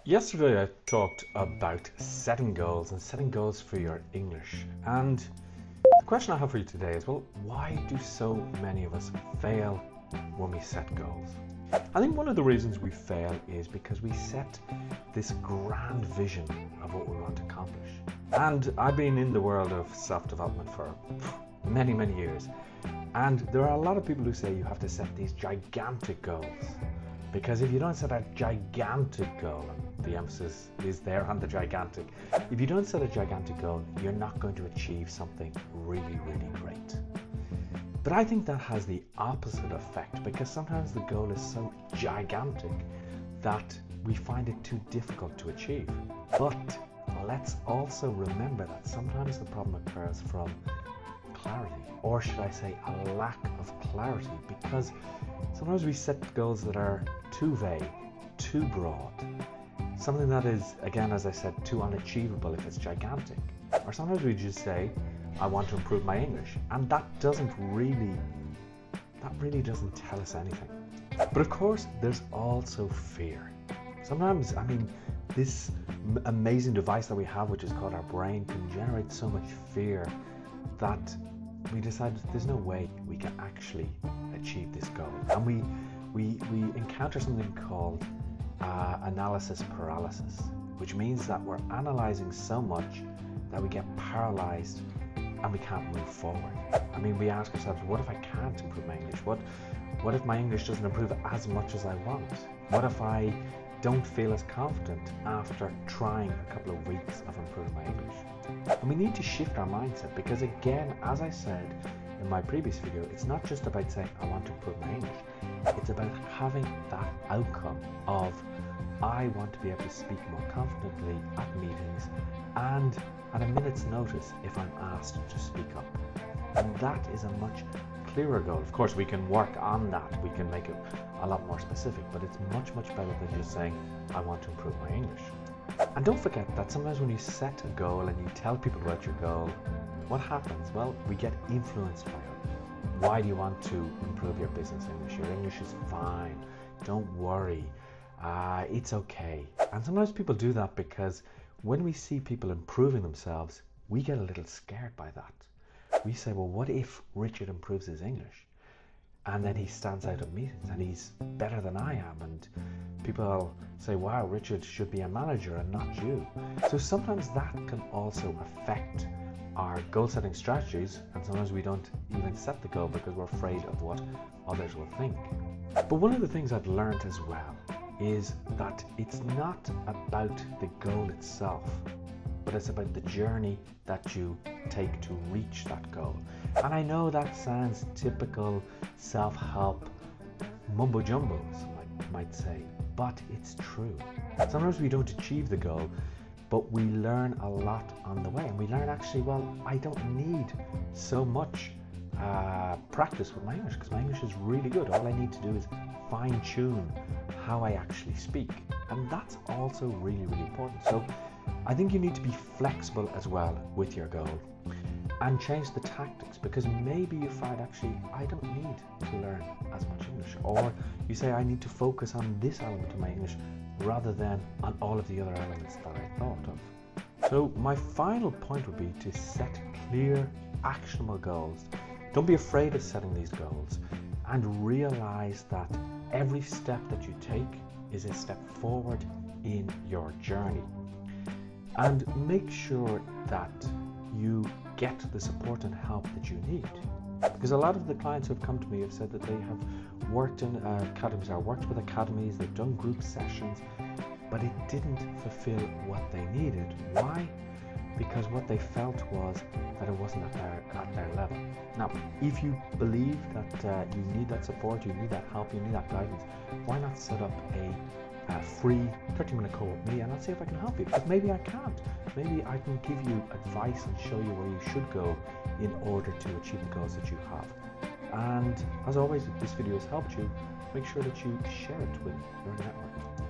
Yesterday I talked about setting goals and setting goals for your English, and the question I have for you today is, well, why do so many of us fail when we set goals? I think one of the reasons we fail is because we set this grand vision of what we want to accomplish. And I've been in the world of self-development for many years, and there are a lot of people who say you have to set these gigantic goals, because if you don't set a gigantic goal, and the emphasis is there on the gigantic, if you don't set a gigantic goal, you're not going to achieve something really great. But I think that has the opposite effect, because sometimes the goal is so gigantic that we find it too difficult to achieve. But let's also remember that sometimes the problem occurs from clarity, or should I say a lack of clarity, because sometimes we set goals that are too vague, too broad, something that is, again, as I said, too unachievable if it's gigantic. Or sometimes we just say, I want to improve my English, and that really doesn't tell us anything. But of course, there's also fear. Sometimes, this amazing device that we have, which is called our brain, can generate so much fear that we decide there's no way we can actually achieve this goal. And we encounter something called analysis paralysis, which means that we're analyzing so much that we get paralyzed and we can't move forward. We ask ourselves, what if I can't improve my English? What if my English doesn't improve as much as I want? What if I don't feel as confident after trying a couple of weeks of improving my English? And we need to shift our mindset, because again, as I said in my previous video, it's not just about saying I want to improve my English. It's about having that outcome of I want to be able to speak more confidently at meetings and at a minute's notice if I'm asked to speak up. And that is a much clearer goal. Of course, we can work on that. We can make it a lot more specific, but it's much better than just saying I want to improve my English. And don't forget that sometimes when you set a goal and you tell people about your goal, what happens? Well, we get influenced by it. Why do you want to improve your business English? Your English is fine. Don't worry. It's okay. And sometimes people do that because when we see people improving themselves, we get a little scared by that. We say, well, what if Richard improves his English? And then he stands out at meetings and he's better than I am. And people say, wow, Richard should be a manager and not you. So sometimes that can also affect our goal setting strategies. And sometimes we don't even set the goal because we're afraid of what others will think. But one of the things I've learned as well is that it's not about the goal itself, but it's about the journey that you take to reach that goal. And I know that sounds typical self-help mumbo jumbo, some might say, but it's true. Sometimes we don't achieve the goal, but we learn a lot on the way, and we learn actually, well, I don't need so much practice with my English, because my English is really good. All I need to do is fine-tune how I actually speak, and that's also really important. So I think you need to be flexible as well with your goal and change the tactics, because maybe you find actually I don't need to learn as much English, or you say I need to focus on this element of my English rather than on all of the other elements that I thought of. So my final point would be to set clear, actionable goals. Don't be afraid of setting these goals, and realize that every step that you take is a step forward in your journey. And make sure that you get the support and help that you need. Because a lot of the clients who have come to me have said that they have worked in academies, or worked with academies, they've done group sessions, but it didn't fulfill what they needed. Why? Because what they felt was that it wasn't at their level. Now, if you believe that you need that support, you need that help, you need that guidance, why not set up a free 30-minute call with me, and I'll see if I can help you, because maybe I can't. Maybe I can give you advice and show you where you should go in order to achieve the goals that you have. And as always, if this video has helped you, make sure that you share it with your network.